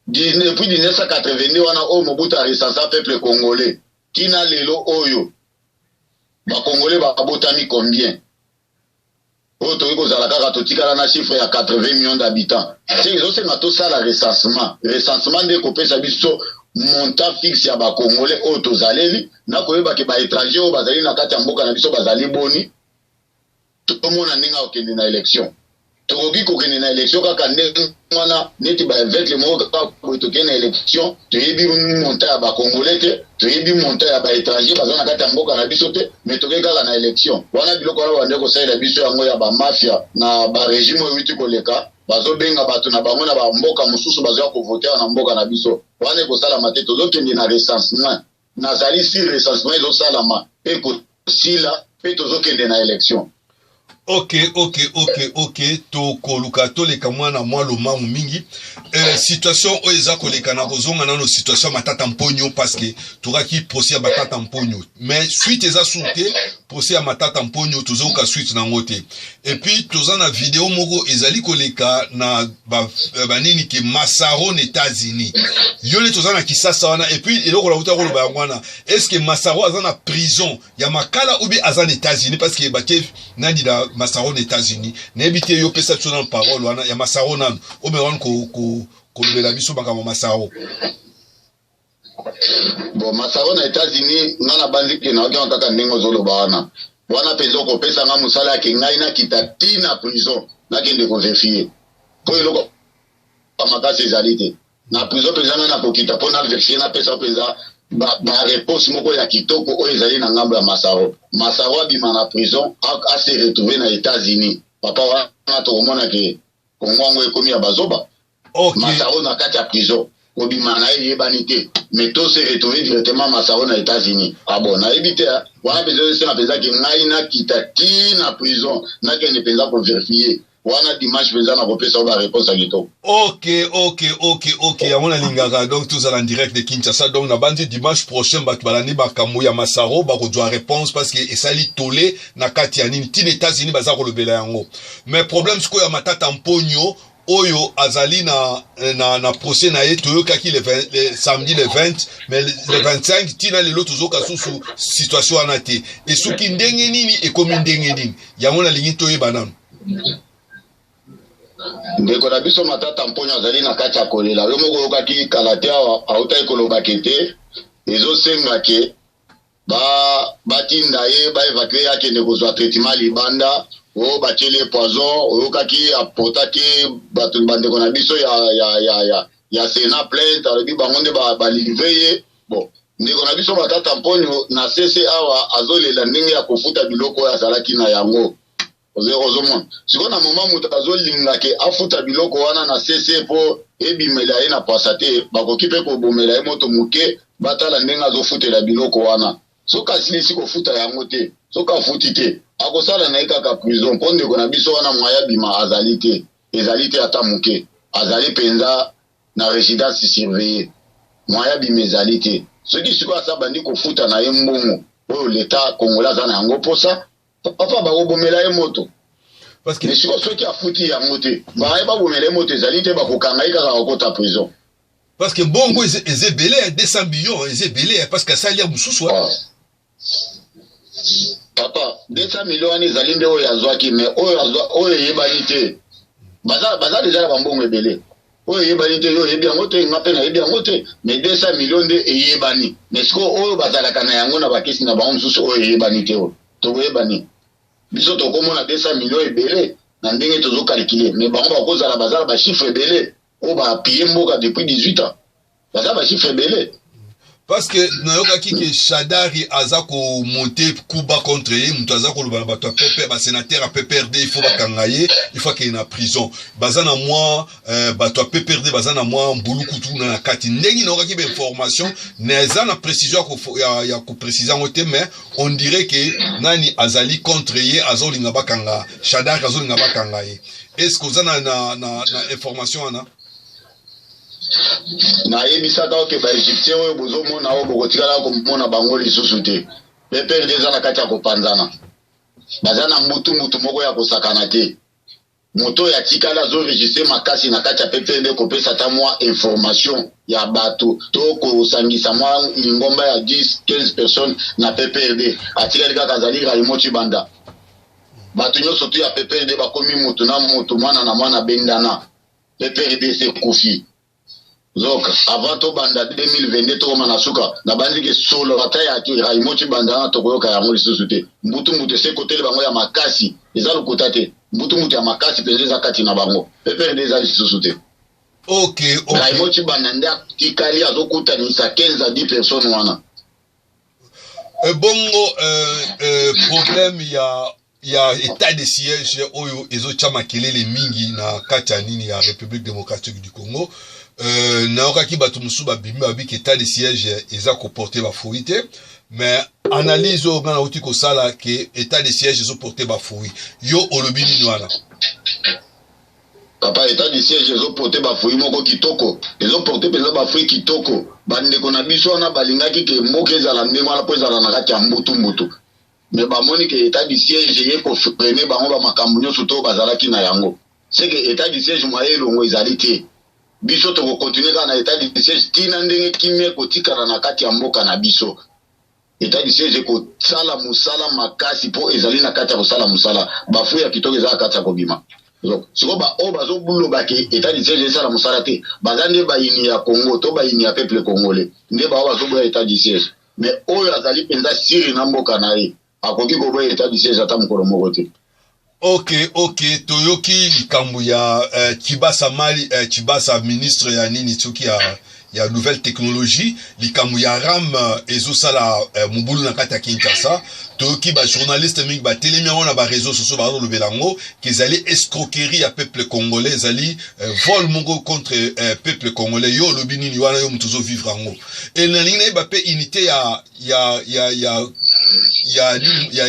depuis 1982 wana oyo Mobutu a recensé peuple congolais kina lelo oyo ba congolais babotami combien oyo toki kozala kaka totikala na chiffre ya 80 millions d'habitants c'est ezosenga tosala recensement nde kopesa biso montant fixe ya ba congolais oyo tozaleli na koyeba ke ba étranger oyo bazali na kati ya mboka na biso bazali boni tomona ndenge okende na élection tokoki kokende na élection kaka ndenge wana neti ba avec le mot kaka tokende na élection toyebi montant ya ba congolais te toyebi montant ya ba étranger bazali na kati ya mboka na biso te mais tokoki kaka na élection wana biloko wana bande kosalela biso yango ya ba mafia na ba régime oyo witi koleka bazobenga bato na bango na ba mboka mosusu bazoya kovoter na mboka na biso wana ekosalama te tozokende na recensement nazali si recensement ezosalama mpe kosila mpe tozokende na élection. Ok tokoluka toleka mwana mwa lomamu mingi situation oyo eza koleka na kozonga nano situation matata mponyo parce que tokaki procès ya matata mponyo mais suite eza surte procès ya matata mponyo tozoka suite nango te et puis toza na vidéo moko ezali koleka na banini ke Massaro na États-Unis yole toza na Kisasa wana et puis eloko la uta koloba ngwana est-ce que Massaro aza na prison ya makala ou bien aza na États-Unis parce que bake nandi da Massaro na États-Unis n'ebite yo pesa tona parole wana ya Massaro nan o be wan ko lobela biso bakama Massaro bon Massaro na États-Unis ngana banzi ke na kaka ndenge zoloba wana wana penzo ko pesa nga musala ke ngai na kita tina prison na kende ko vérifier po eloko amakasi ezalite na prison penza na ko kita pona vérifier na pesa penza ba réponse moko ya kitoko o ezali na ngambo ya Masaro abima na prison a se retrouver na États-Unis papa wana to mona ke kongo ekomi ya bazoba Masaro na kati ya prison obima na yebani te mais to se retrouver directement Masaro na États-Unis bon na ebite wana besoin se na penza ke ngai na kita ti na prison na ke ne penza ko vérifier wana dimanche penza na kopesa ba réponse à kitoko. Ok amona lingaka donc tout ça en direct de Kinshasa donc na bandi dimanche prochain bat balani makambo ya Masaro ba ko doit réponse parce que esali tolé na kati ya nini ti États-Unis baza ko lobela yango mais problème siko ya matata mponyo oyo azali na procès na ye toyokaki le samedi le 20 mais le 25 tina lelo tozoka susu situation wana te esuki ndenge nini ekomi ndenge nini yango na lingi toyeba nanu ndeko na biso matata mponyo azali na kati ya kolela yo moko yokaki kalate autai kolobaki te ezosenga ke batinda ye baevacue akende kozwa traitement libanda o batiele poison oyokaki apotaki bato bandeko na biso ya sena plainte alobi bango nde balivre ye bon ndeko na biso matata mponyo na sese awa azolela ndenge ya kofuta biloko oyo azalaki na yango ozomona siko na moma mutu azolinga ke afuta biloko wana na sese po ebimela ye na pasa te bakoki mpe kobomela ye moto moke batala ndenge azofutela biloko wana soki asilisi kofuta yango te soki afuti te akosala na ye kaka prison mpo ndeko na biso wana mwaya bima ezali te ata moke azali mpenza na résidence surveillée mwaya bima ezali te soki siko asa bandi kofuta na ye mbongo oyo leta kongola aza na yango mposa papa bakobomela ye moto parce que siko soki afuti yango te baye babomela ye moto ezali te bakokanga ye kaka bakota prison parce que bongo ezebele 200 millions ezebele parce que asali ya mosusu papa 200 millions wana ezali nde oyo azwaki mais oyo eyebani te baza deja na bambongo ebele oyo eyebani te oyo eyebi yango te nga mpe nayebi yango te mais 200 millions nde eyebani mais siko oyo bazalaka na yango na bakesi na bango mosusu oyo eyebani te oyo tokoyebani biso tokomona 200 millions ebele na ndenge tozokalkile mais bango bakozala bazala bachiffre ebele oyo bapie mboka depuis 18 ans bazala bachiffre ebele parce que nayokaki ke Shadari aza ko monter kuba contre ye mutu aza ko lobana bato pepe ba sénateur a PPRD il faut bakanga ye il faut qu'il na prison bazana moi bato PPRD bazana moi mbulukutu na kati ndenge nayokaki be information neza na précision ya ko préciser ngote mais on dirait que nani azali contre ye azolinga bakanga Shadari azolinga bakanga ye est-ce que vous na information ana na yebisaka oke baegyptien oyo bozomona oyo bokotikala komona bango lisusu te PPRD eza na kati ya kopanzana baza na mutu moko ya kosakana te moto oyo atikala azoregistre makasi na kati ya PPRD kopesa ata mwa information ya bato to kosangisa mwa lingomba ya 10-15 personnes na PPRD atikali kaka azali Raimo Chibanda bato nyonso tu ya PPRD bakomi mutu na mutu mwana na mwana bendana PPRD se kufi donc avant to banda 2022 to mana suka na bandi ke solo ata ya Raimo Chibanda na to koyoka ya ngoli susute mbutu se kote bango ya makasi eza lokota te mbutu ya makasi pendeza kati na bango PPRD eza susute okay Raimo Chibanda nda tikali azokuta ni 15 à 10 personnes wana bongo problème ya état de siège oyo ezo chama kelele mingi na kati ya nini ya République démocratique du Congo naokaki bato musu babimi babiki état de siège eza koporter bafui te mais analyse oyo nga nauti kosala ke état de siège ezoporter bafui yo olobi nini wana papa état de siège ezoporter bafui moko kitoko ezoporter mpenza bafui kitoko bandeko na biso wana balingaki ke mboka ezala ndenge wana mpo ezala na kati ya mbutu mais bamoni ke état de siège ye kofrene bango bamakambo nyonso to bazalaki na yango c'est que état de siège moye elongo ezali te biso to continuer na état de siège tina ndenge kimia kotikala na kati ya mboka na biso état de siège ko sala musala makasi po ezali na kati ya kosala musala bafu ya kitoko ezala kati ya kobima donc siko ba o bazo buloba ke état de siège sala musala te bazande bayini ya Congo to bayini ya peuple congolais nde ba bazo boya état de siège mais oyo azali penza siri na mboka na ye akoki koboya état du siège ata mokolo moko te. Ok, toyoki likambo ya Tshibasa Mali, Tshibasa ministre ya nini tsoki ya nouvelle technologie, likambo ya RAM ezosala mobulu na kati ya Kinshasa, toyoki ba journaliste mingi ba telemi on ba réseaux sociaux ba lo belango kezali escroquerie ya peuple congolais, ezali vol mongo contre peuple congolais, yo lobi nini wana yo mutuzo vivre ngo. Et na lingi ba pe unité ya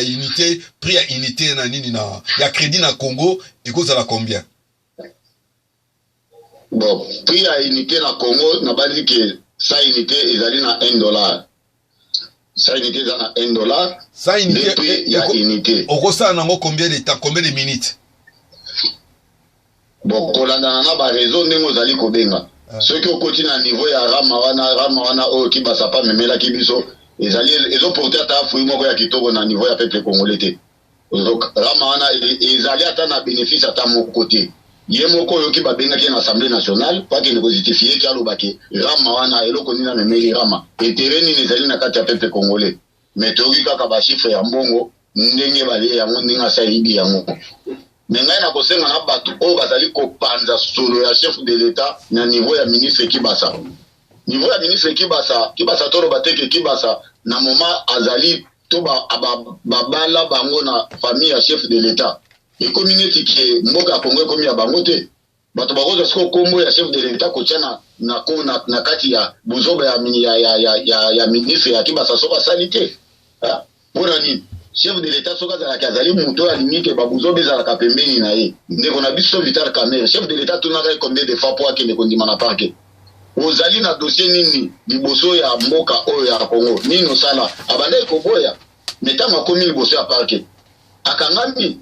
unité, prix ya unité na nini na ya crédit na Congo ekozala combien? Bon, prix ya unité na Congo na bandi ke sa unité ezali na $1. Sa unité za na $1. Sa unité prix ya unité. Okosala nango combien de temps, combien de minutes? Bon, kolanda na ba réseau ndenge ozali kobenga. Soki okoti na niveau ya rama wana oyo Kibasa pa memela kibiso ezali ezoporte ata fruit moko ya kitoko na niveau ya peuple congolais te. Donc rama wana ezali ata na bénéfice ata moko côté. Ye moko yoki babengaki na Assemblée nationale pa ke ne justifier ki alobaki rama wana eloko nina memeli rama etereni ezali na kati ya peuple congolais. Mais toyoki kaka ba chiffre ya mbongo ndenge bale yango ndinga saidi yango. Nengai na kosenga na bato oyo bazali kopanza solo ya chef de l'État na niveau ya ministre Kibasa. Niveau ya ministre Kibasa toro bateke Kibasa na moment azali to babala bango na famille ya chef de l'État. Et communauté qui mboka Congo komi ya bango te. Bato bakoza siko kombo ya chef de l'État kotia na kati ya buzoba ya ministre ya Kibasa soka salite. Pona ni chef de l'État soka za kazali muto ya limite babuzobe za ka pembeni na ye. Ndeko na biso Vital Kamerhe chef de l'État tunaka combien de fois pour akende kondima na parquet. Ozali na dossier nini liboso ya mboka oyo ya Congo nini osala abandai koboya metama komi liboso ya parquet akangami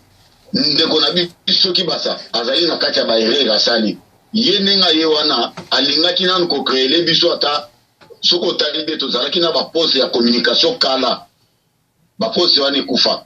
ndeko na biso Kibasa azali na kati ya baerere asali ye nenga ye wana alingaki nanu ko créer biso ata soko talibe tozalaki na ba poste ya communication kala ba poste wana kufa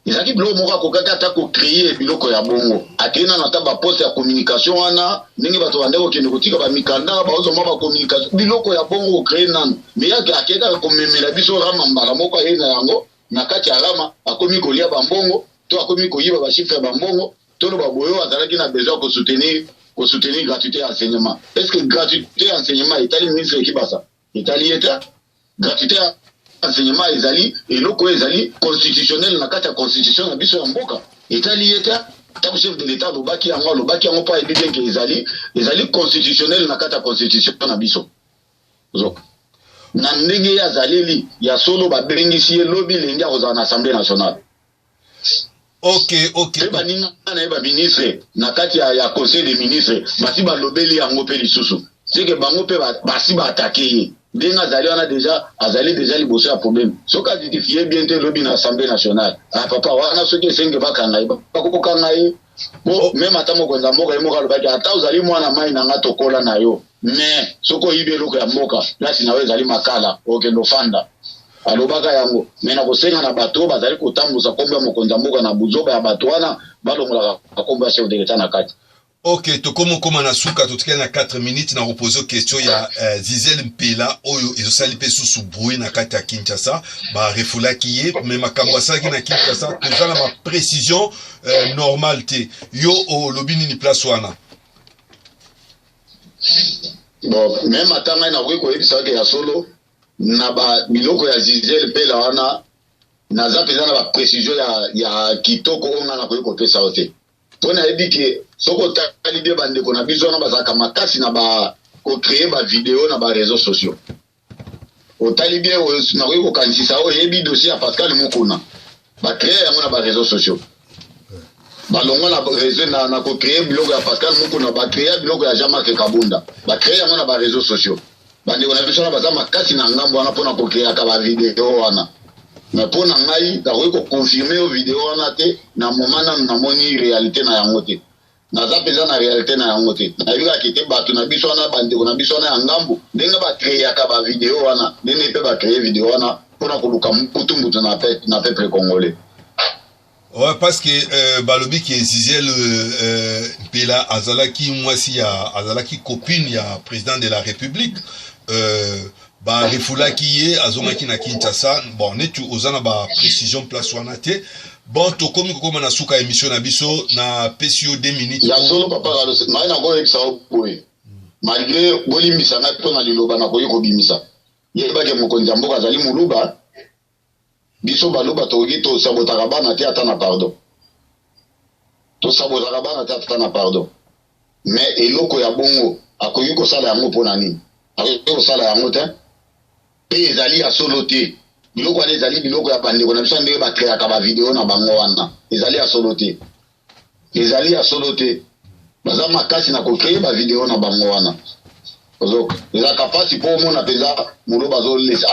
ezaki bilo moko akokaka ata ko créer biloko ya bongo atena na ta ba poste ya communication wana ndenge bato bandeko kende kotika ba mikanda ba ozo ba communication biloko ya bongo ko créer nanu mais yake akeka ko memela biso rama mbala moko yena yango na kati ya rama akomi kolia ba mbongo to akomi koyiba ba chiffre ba mbongo to lo ba boyo azalaki na besoin ko soutenir gratuité enseignement. Est-ce que gratuité enseignement etali ministre Kibasa etali eta gratuité enseignement ezali eloko ezali constitutionnel na kati ya constitution na biso ya mboka etali eta ta chef de l'État lobaki yango pa ebien ke ezali constitutionnel na kati ya constitution na biso zo na ndenge ya zaleli ya solo ba bengisi lobi lengi akozala na Assemblée nationale. Ok. Ba ninga na ba ministre na kati ya conseil des ministres basi ba lobeli yango pe lisusu c'est que bango pe basi ba attaquer denga azali déjà liboso ya problème soka justifier bien te lobi na Assemblée nationale papa wana soki esenge bakanga bakokanga ye bo même ata mokonza mboka ye moka lobaki ata ozali mwana mai na nga tokola na yo mais soko yibe eloko ya mboka lasi nawe ezali makala okendo fanda alobaka yango mais na kosenga na bato bazali kotambusa kombo ya mokonza mboka na buzoba ya bato wana balongolaka kombo ya chef de l'État na kati. Ok, tokomo na suka totika na 4 minutes na reposer question ya Zizel Mpela oyo ezosali pe susu bruit na kati ya Kinshasa ba refulaki ye mais makambo asalaki na Kinshasa tozala ma précision normale te yo o lobini ni place wana. Bon, même atanga na ko yebisa ke ya solo na ba biloko ya Zizel Mpela wana naza peza na ba précision ya kitoko onga na ko pesa ote. Pona ebiki soko tali de bande ko na biso na bazaka makasi na ba ko créer ba vidéo na ba réseaux sociaux. O tali bien o na ko kanisisa o yebi dossier ya Pascal Mukuna. Ba créer yango na ba réseaux sociaux. Ba longo na réseau na ko créer blog ya Pascal Mukuna ba créer blog ya Jean-Marc Kabunda. Ba créer yango na ba réseaux sociaux. Bande ko na biso na bazama makasi na ngambo wana pona ko créer ka ba vidéo wana. Mais pour nangai da ko confirmer au vidéo wana te na moment na moni réalité na yango te naza peza na réalité na yango te na yuka kite bato na biso wana bande ko na biso na ngambu ndenga ba créer ka ba vidéo wana ndenge pe ba créer vidéo wana pona ko luka mputumbutu na peuple congolais. Ouais, parce que balobi qui Zizel Mpela azalaki mwasi ya azalaki copine ya président de la République ba refulaki ye azongaki na Kinshasa. Bon netu ozana ba précision place wana te. Bon to komi ko na suka émission na biso na PCO 2 minutes. Ya solo papa ka na na go eksa boye. Malgré bolimbisa na to na liloba na koyi ko bimisa. Ye ba ke mokonzi mboka azali muluba. Biso baloba to gito sabotaka bana te ata na pardon. To sabotaka bana te ata na pardon. Mais eloko ya bongo akoyi ko sala yango pona nini? Akoyi ko sala yango te. Pe ezali ya solo te. Biloko wana ezali biloko ya bandeko na biso ndenge bakreaka ba video na bango wana. Ezali ya solo te. Ezali ya solo te. Baza makasi na kokreye ba video na bango wana. Ozoko. Eza kapasi po mona peza muloba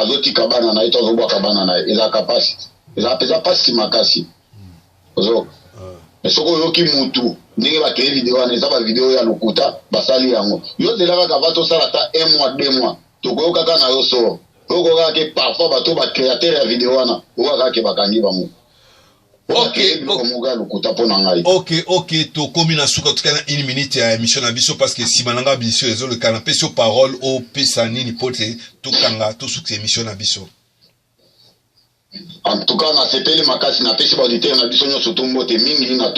azotika bana na ito azobwaka bana na eza kapasi. Eza peza pasi makasi. Ozoko. Soko yoki mutu ndenge bakreye video wana eza ba video ya lokuta basali yango. Yo zelaka ka bato sala ta 1 mois 2 mois. Tokoyoka kaka na yo so. Oko kake parfois bato ba créateur ya video wana oka kake bakangi bango. Ok, to komi na suka tukana 1 minute ya émission na biso parce que si mananga biso ezo le canapé sur parole au pesa nini pote to kanga to suka émission na biso. En tout cas na sepeli makasi na pesi ba auditeur na biso nyoso to mbote mingi na